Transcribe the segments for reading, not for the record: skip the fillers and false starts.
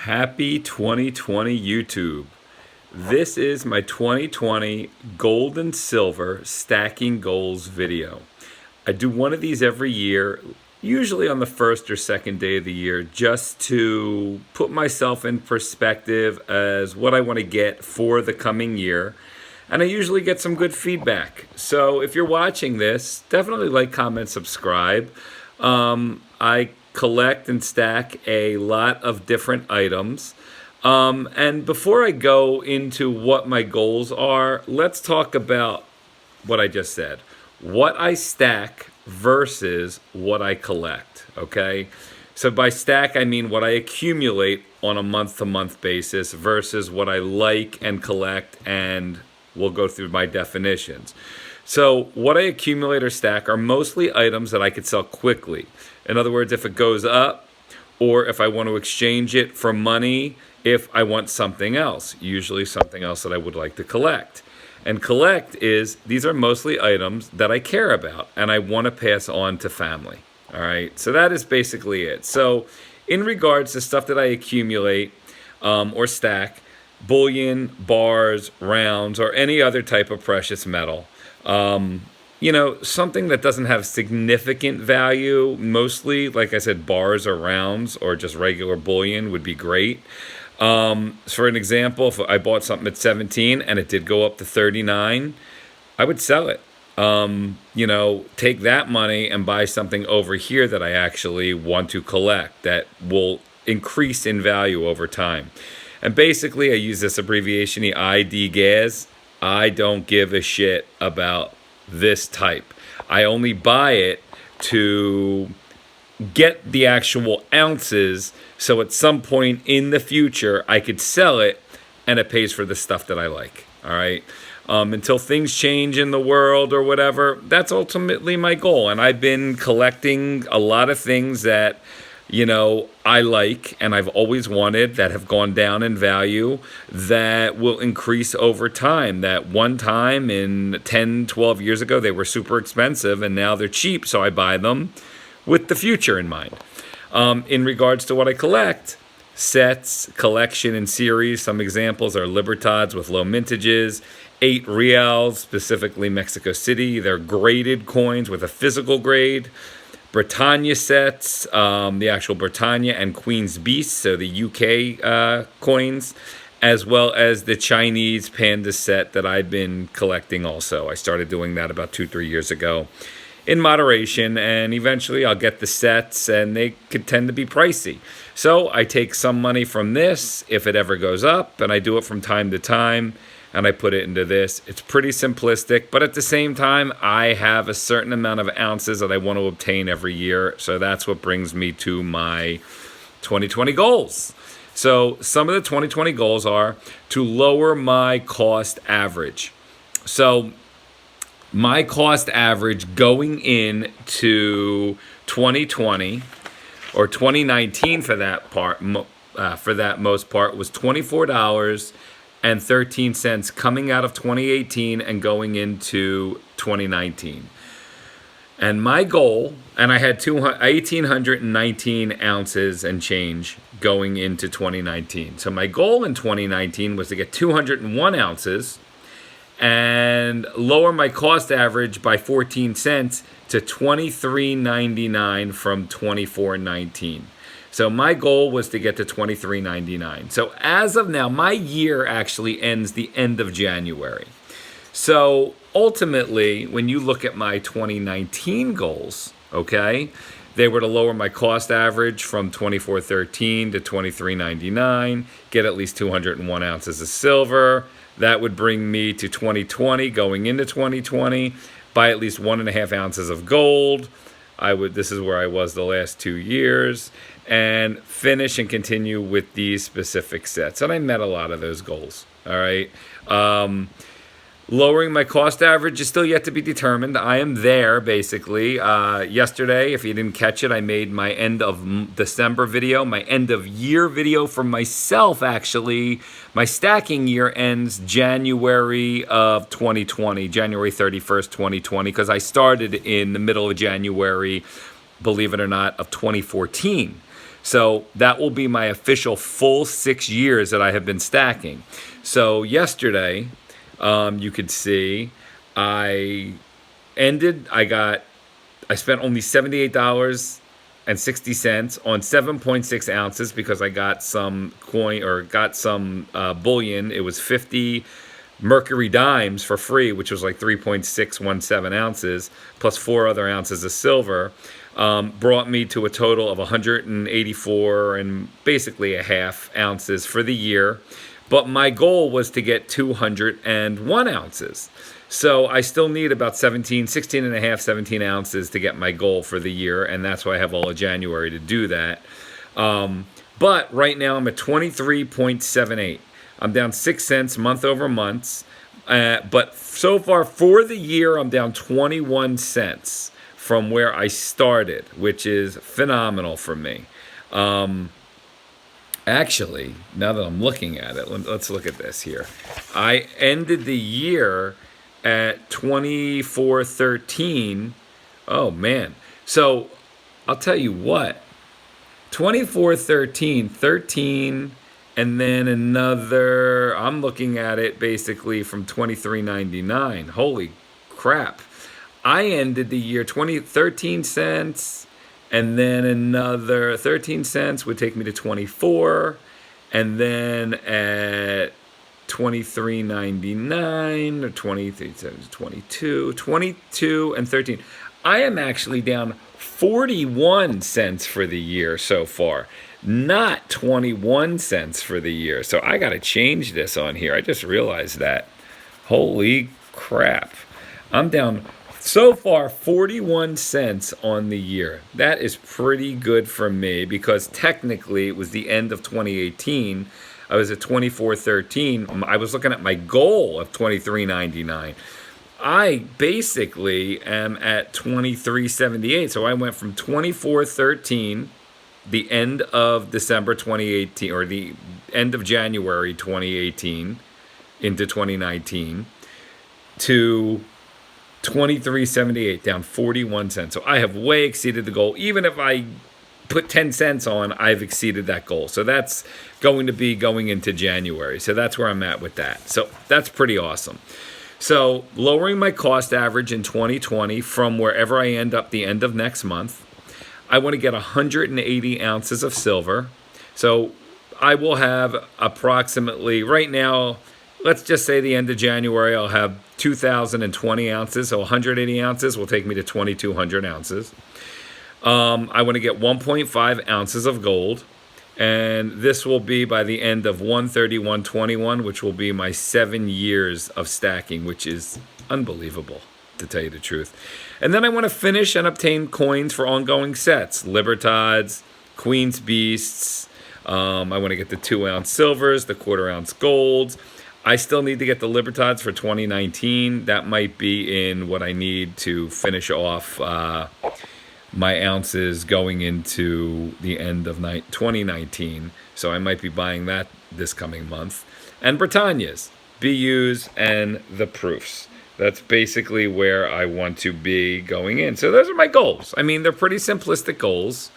Happy 2020 YouTube. This is my 2020 gold and silver stacking goals video. I do one of these every year, usually on the first or second day of the year, just to put myself in perspective as what I want to get for the coming year. And I usually get some good feedback. So if you're watching this, definitely like, comment, subscribe. I collect and stack a lot of different items. And before I go into what my goals are, let's talk about what I just said. What I stack versus what I collect, okay? So by stack, I mean what I accumulate on a month-to-month basis versus what I like and collect, and we'll go through my definitions. So what I accumulate or stack are mostly items that I could sell quickly. In other words, if it goes up, or if I want to exchange it for money, if I want something else, usually something else that I would like to collect. And collect is, these are mostly items that I care about and I want to pass on to family. All right, so that is basically it. So in regards to stuff that I accumulate or stack, bullion, bars, rounds, or any other type of precious metal, something that doesn't have significant value, mostly, like I said, bars or rounds or just regular bullion would be great. For an example, if I bought something at 17 and it did go up to 39, I would sell it. Take that money and buy something over here that I actually want to collect that will increase in value over time. And basically, I use this abbreviation, the IDGAS. I don't give a shit about this type. I only buy it to get the actual ounces, so at some point in the future I could sell it and it pays for the stuff that I like. All right, until things change in the world or whatever, that's ultimately my goal. And I've been collecting a lot of things that I like and I've always wanted, that have gone down in value, that will increase over time. That one time in 10, 12 years ago, they were super expensive and now they're cheap, so I buy them with the future in mind. In regards to what I collect, sets, collection, and series, some examples are Libertads with low mintages, 8 reals, specifically Mexico City. They're graded coins with a physical grade. Britannia sets, the actual Britannia and Queen's Beast, so the UK coins, as well as the Chinese Panda set that I've been collecting also. I started doing that about 2-3 years ago in moderation, and eventually I'll get the sets, and they could tend to be pricey. So I take some money from this if it ever goes up, and I do it from time to time, and I put it into this. It's pretty simplistic, but at the same time, I have a certain amount of ounces that I want to obtain every year. So that's what brings me to my 2020 goals. So some of the 2020 goals are to lower my cost average. So my cost average going into 2020 or 2019 for that part, for that most part, was $24.13 coming out of 2018 and going into 2019. And my goal, and I had 1,819 ounces and change going into 2019. So my goal in 2019 was to get 201 ounces and lower my cost average by 14 cents to $23.99 from $24.19. So my goal was to get to $23.99. So as of now, my year actually ends the end of January. So ultimately, when you look at my 2019 goals, okay, they were to lower my cost average from $24.13 to $23.99, get at least 201 ounces of silver. That would bring me to 2020, going into 2020, buy at least 1.5 ounces of gold. This is where I was the last 2 years, and finish and continue with these specific sets. And I met a lot of those goals. All right. Lowering my cost average is still yet to be determined. I am there, basically. Yesterday, if you didn't catch it, I made my end of December video, my end of year video for myself, actually. My stacking year ends January of 2020, January 31st, 2020, because I started in the middle of January, believe it or not, of 2014. So that will be my official full 6 years that I have been stacking. So yesterday, you could see I I spent only $78.60 on 7.6 ounces because I got some coin or got some bullion. It was 50 Mercury dimes for free, which was like 3.617 ounces, plus 4 other ounces of silver. Brought me to a total of 184 and basically a half ounces for the year. But my goal was to get 201 ounces. So I still need about 16 and a half, 17 ounces to get my goal for the year. And that's why I have all of January to do that. But right now I'm at 23.78. I'm down 6 cents month over month. But so far for the year, I'm down 21 cents from where I started, which is phenomenal for me. Actually, now that I'm looking at it, let's look at this here. I ended the year at 24.13. Oh man. So I'll tell you what. 24.13, 13, and then another, I'm looking at it basically from 23.99. Holy crap. I ended the year 13 cents, and then another 13 cents would take me to 24, and then at 23.99 or 23, 22 and 13. I am actually down 41 cents for the year so far, not 21 cents for the year. So I got to change this on here. I just realized that. Holy crap. I'm down so far 41 cents on the year. That is pretty good for me because technically it was the end of 2018. I was at 24.13. I was looking at my goal of 23.99. I basically am at 23.78. So I went from 24.13, the end of December 2018, or the end of January 2018 into 2019, to 23.78, down 41 cents. So I have way exceeded the goal. Even if I put 10 cents on, I've exceeded that goal. So that's going to be going into January. So that's where I'm at with that. So that's pretty awesome. So lowering my cost average in 2020 from wherever I end up the end of next month, I want to get 180 ounces of silver. So I will have approximately, right now, let's just say the end of January, I'll have 2,020 ounces. So 180 ounces will take me to 2,200 ounces. I want to get 1.5 ounces of gold. And this will be by the end of 131.21, which will be my 7 years of stacking, which is unbelievable, to tell you the truth. And then I want to finish and obtain coins for ongoing sets. Libertads, Queen's Beasts. I want to get the 2-ounce silvers, the 1/4-ounce golds. I still need to get the Libertads for 2019. That might be in what I need to finish off my ounces going into the end of 2019. So I might be buying that this coming month. And Britannia's, BUs, and the proofs. That's basically where I want to be going in. So those are my goals. I mean, they're pretty simplistic goals.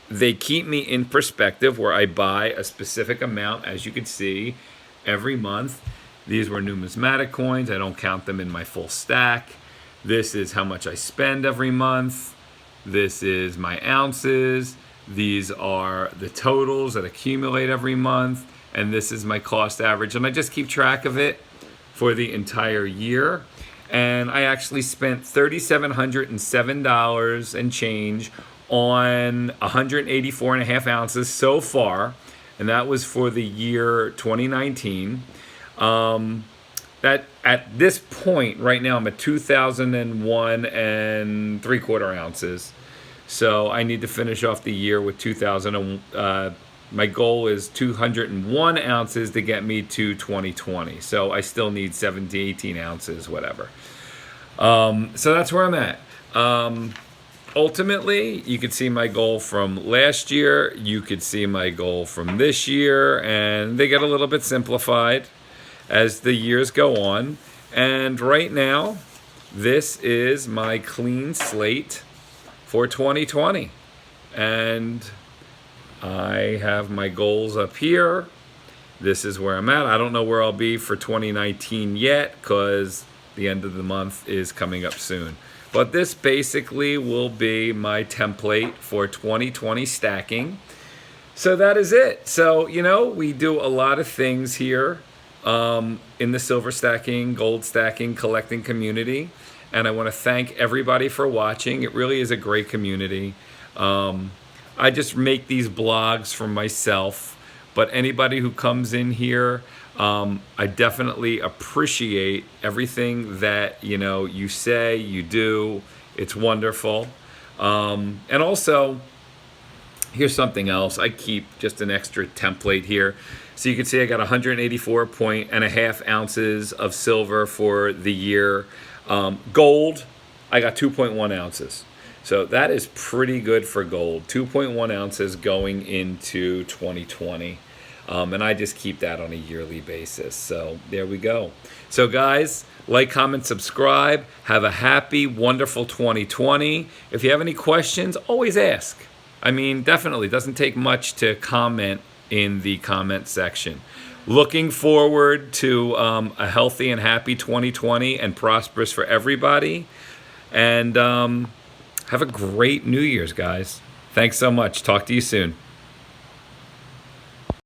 They keep me in perspective where I buy a specific amount, as you can see, every month. These were numismatic coins. I don't count them in my full stack. This is how much I spend every month. This is my ounces. These are the totals that accumulate every month. And this is my cost average. And I just keep track of it for the entire year. And I actually spent $3,707 and change on 184 and a half ounces so far. And that was for the year 2019. That at this point right now I'm at 2,001 and 3/4 ounces. So I need to finish off the year with 2,000. My goal is 201 ounces to get me to 2020. So I still need 17, 18 ounces, whatever. So that's where I'm at. Ultimately, you could see my goal from last year. You could see my goal from this year, and they get a little bit simplified as the years go on. And right now, this is my clean slate for 2020. and I have my goals up here. This is where I'm at. I don't know where I'll be for 2019 yet because the end of the month is coming up soon. But this basically will be my template for 2020 stacking. So that is it. So, we do a lot of things here in the silver stacking, gold stacking, collecting community. And I want to thank everybody for watching. It really is a great community. I just make these blogs for myself. But anybody who comes in here, I definitely appreciate everything that you say, you do. It's wonderful. And also, here's something else. I keep just an extra template here. So you can see I got 184.5 ounces of silver for the year. Gold, I got 2.1 ounces. So that is pretty good for gold. 2.1 ounces going into 2020. And I just keep that on a yearly basis. So there we go. So guys, like, comment, subscribe. Have a happy, wonderful 2020. If you have any questions, always ask. I mean, definitely doesn't take much to comment in the comment section. Looking forward to a healthy and happy 2020 and prosperous for everybody. And have a great New Year's, guys. Thanks so much. Talk to you soon.